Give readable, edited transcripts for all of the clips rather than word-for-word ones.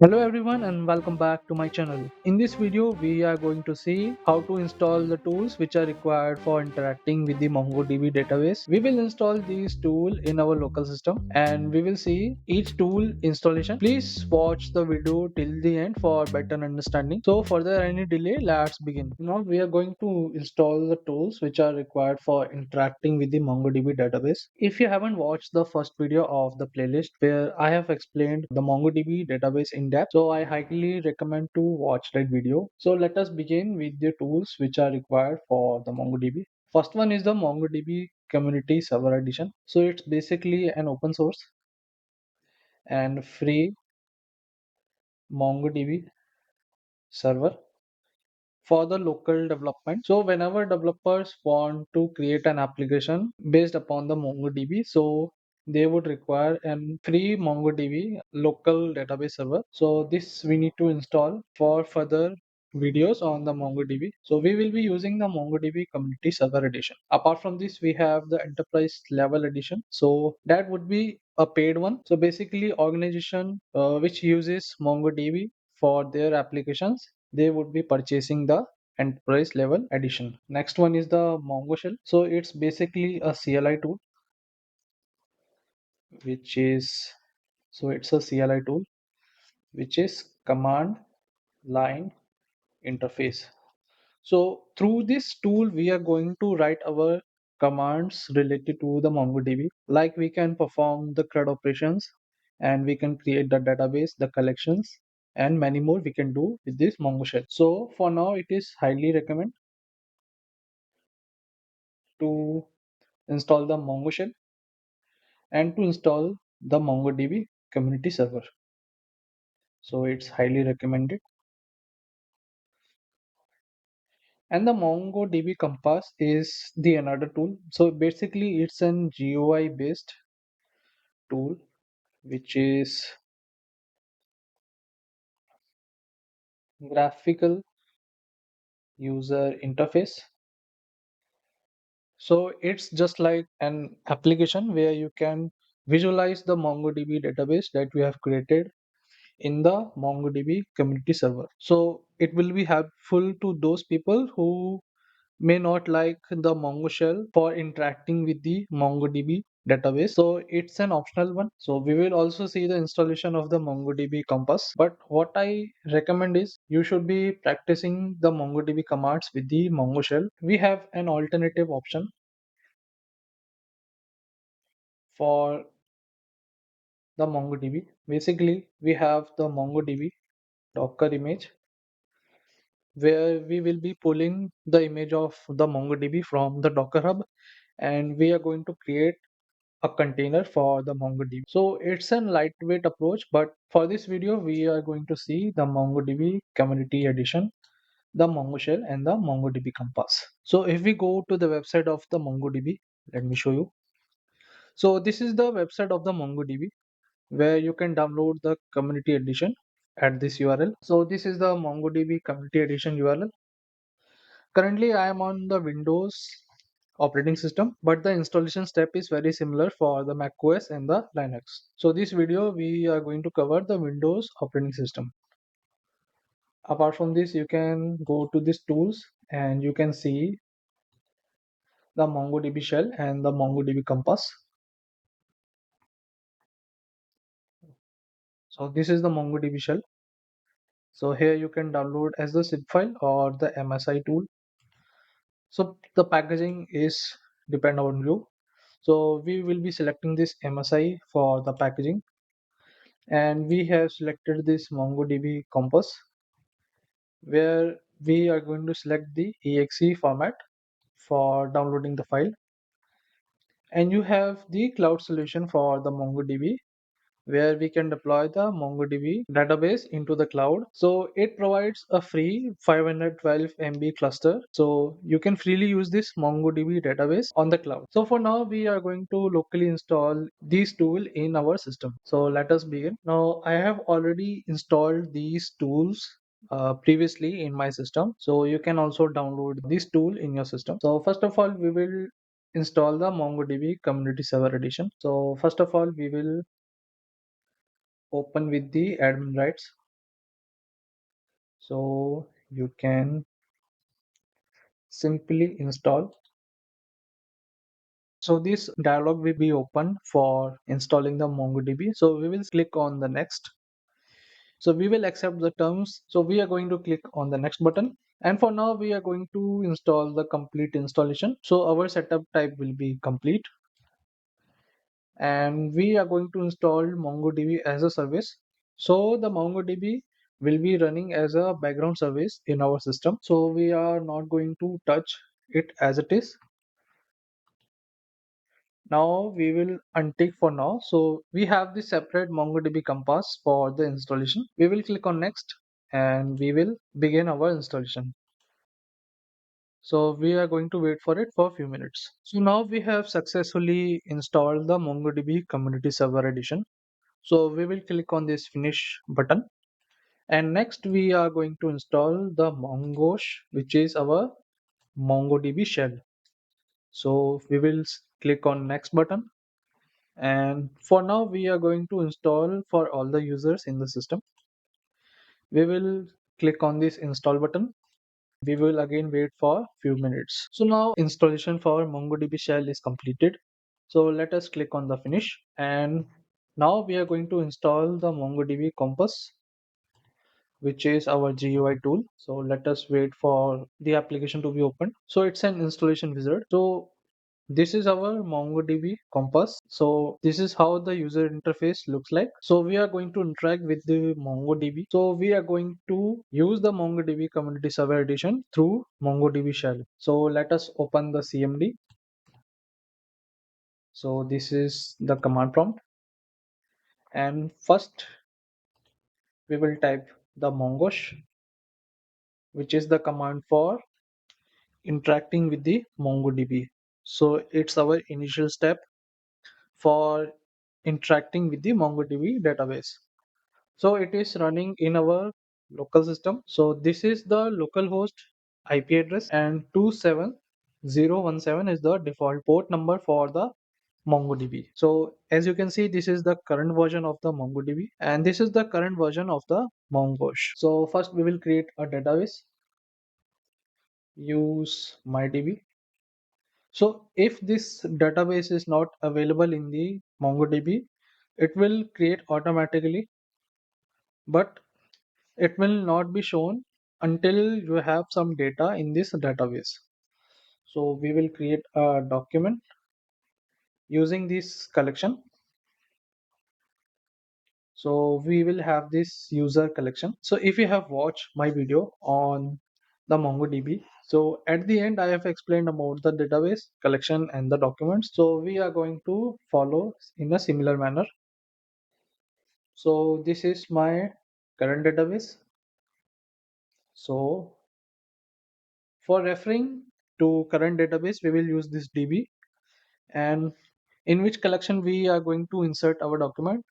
Hello everyone and welcome back to my channel. In this video we are going to see how to install the tools which are required for interacting with the MongoDB database. We will install these tools in our local system and we will see each tool installation. Please watch the video till the end for better understanding. So further any delay, let's begin. Now we are going to install the tools which are required for interacting with the MongoDB database. If you haven't watched the first video of the playlist where I have explained the MongoDB database in depth, so I highly recommend to watch that video. So let us begin with the tools which are required for the MongoDB. First one is the MongoDB Community Server Edition. So it's basically an open source and free MongoDB server for the local development. So whenever developers want to create an application based upon the MongoDB, so they would require a free MongoDB local database server. So this we need to install for further videos on the MongoDB. So we will be using the MongoDB Community Server Edition. Apart from this, we have the Enterprise Level Edition. So that would be a paid one. So basically, organization which uses MongoDB for their applications, they would be purchasing the enterprise level edition. Next one is the Mongo shell. So it's basically a CLI tool, which is it's a CLI tool which is command line interface. So through this tool, we are going to write our commands related to the MongoDB. Like we can perform the CRUD operations and we can create the database, the collections, and many more we can do with this Mongo shell. So for now, it is highly recommend to install the Mongo shell and to install the MongoDB community server. So it's highly recommended. And the MongoDB Compass is the another tool. So basically, it's an GUI based tool which is graphical user interface. So it's just like an application where you can visualize the MongoDB database that we have created in the MongoDB community server. So it will be helpful to those people who may not like the Mongo shell for interacting with the MongoDB database. So it's an optional one. So we will also see the installation of the MongoDB Compass. But what I recommend is you should be practicing the MongoDB commands with the Mongo shell. We have an alternative option for the MongoDB. Basically, we have the MongoDB Docker image where we will be pulling the image of the MongoDB from the Docker Hub and we are going to create a container for the MongoDB. So it's a lightweight approach, but for this video, we are going to see the MongoDB Community Edition, the Mongo Shell, and the MongoDB Compass. So if we go to the website of the MongoDB, let me show you. So this is the website of the MongoDB where you can download the Community Edition at this URL. So this is the MongoDB Community Edition URL. Currently, I am on the Windows operating system, but the installation step is very similar for the Mac OS and the Linux. So this video, we are going to cover the Windows operating system. Apart from this, you can go to these tools and you can see the MongoDB shell and the MongoDB Compass. So this is the MongoDB shell. So here you can download as the zip file or the MSI tool. So the packaging is depend on you. So we will be selecting this MSI for the packaging and we have selected this MongoDB Compass where we are going to select the exe format for downloading the file and you have the cloud solution for the MongoDB where we can deploy the MongoDB database into the cloud. So it provides a free 512 MB cluster. So you can freely use this MongoDB database on the cloud. So for now, we are going to locally install these tools in our system. So let us begin. Now I have already installed these tools previously in my system. So you can also download this tool in your system. So first of all, we will install the MongoDB Community Server Edition. So first of all, we will open with the admin rights. So you can simply install. So this dialog will be open for installing the MongoDB. So we will click on the next. So we will accept the terms. So we are going to click on the next button. And for now, we are going to install the complete installation. So our setup type will be complete. And we are going to install MongoDB as a service. So the MongoDB will be running as a background service in our system. So we are not going to touch it as it is. Now we will untick for now. So we have the separate MongoDB compass for the installation. We will click on next and we will begin our installation. So we are going to wait for it for a few minutes. So now we have successfully installed the MongoDB Community Server Edition. So we will click on this finish button. And next we are going to install the Mongosh, which is our MongoDB shell. So we will click on next button. And for now, we are going to install for all the users in the system. We will click on this install button. We will again wait for few minutes. So now installation for MongoDB shell is completed. So let us click on the finish. And now we are going to install the MongoDB Compass, which is our GUI tool. So let us wait for the application to be opened. So it's an installation wizard. So this is our MongoDB Compass. So this is how the user interface looks like. So we are going to interact with the MongoDB. So we are going to use the MongoDB Community Server Edition through MongoDB shell. So let us open the CMD. So this is the command prompt. And first we will type the mongosh, which is the command for interacting with the MongoDB. So it's our initial step for interacting with the MongoDB database. So it is running in our local system. So this is the localhost IP address and 27017 is the default port number for the MongoDB. So as you can see, this is the current version of the MongoDB and this is the current version of the Mongosh. So first we will create a database, use MyDB. So if this database is not available in the MongoDB, it will create automatically, but it will not be shown until you have some data in this database. So we will create a document using this collection. So we will have this user collection. So if you have watched my video on the MongoDB, so at the end I have explained about the database collection and the documents. So we are going to follow in a similar manner. So this is my current database. So for referring to current database, we will use this DB, and in which collection we are going to insert our document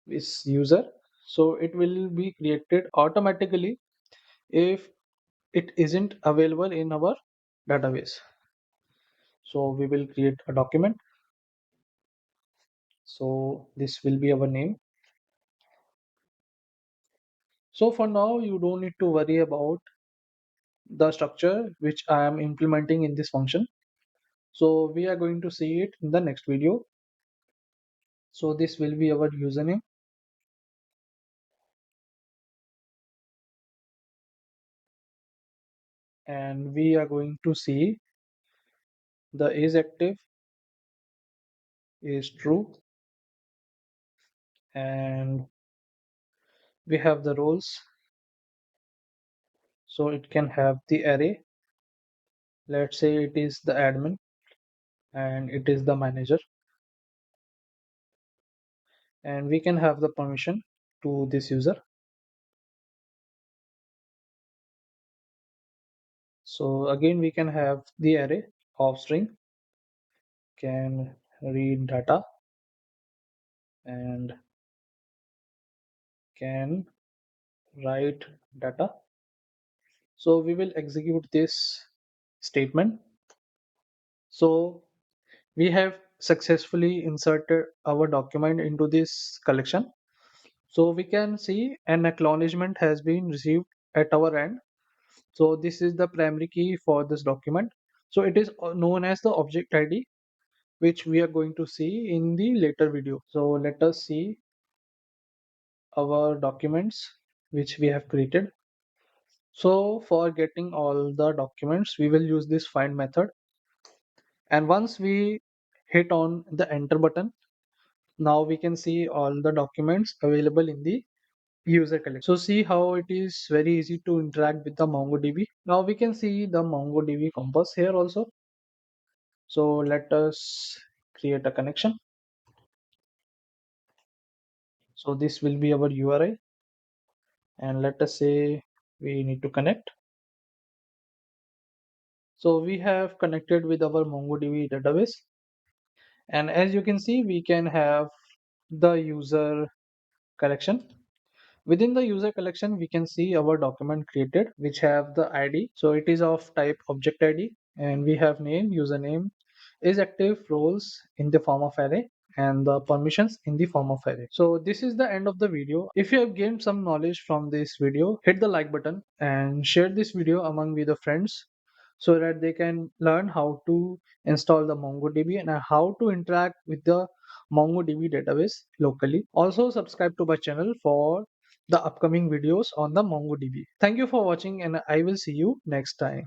is user. So it will be created automatically if it isn't available in our database. So we will create a document. So this will be our name. So for now, you don't need to worry about the structure which I am implementing in this function. So we are going to see it in the next video. So this will be our username, and we are going to see the is active is true, and we have the roles. So it can have the array. Let's say it is the admin and it is the manager, and we can have the permission to this user. So again, we can have the array of string, can read data, and can write data. So we will execute this statement. So we have successfully inserted our document into this collection. So we can see an acknowledgement has been received at our end. So this is the primary key for this document. So it is known as the object ID, which we are going to see in the later video. So let us see our documents which we have created. So for getting all the documents, we will use this find method. And once we hit on the enter button, now we can see all the documents available in the user collection. So see how it is very easy to interact with the MongoDB. Now we can see the MongoDB compass here also. So let us create a connection. So this will be our URI, and let us say we need to connect. So we have connected with our MongoDB database, and as you can see, we can have the user collection. Within the user collection, we can see our document created, which have the ID. So it is of type object ID, and we have name, username, is active, roles in the form of array, and the permissions in the form of array. So this is the end of the video. If you have gained some knowledge from this video, hit the like button and share this video among with the friends so that they can learn how to install the MongoDB and how to interact with the MongoDB database locally. Also subscribe to my channel for the upcoming videos on the MongoDB. Thank you for watching, and I will see you next time.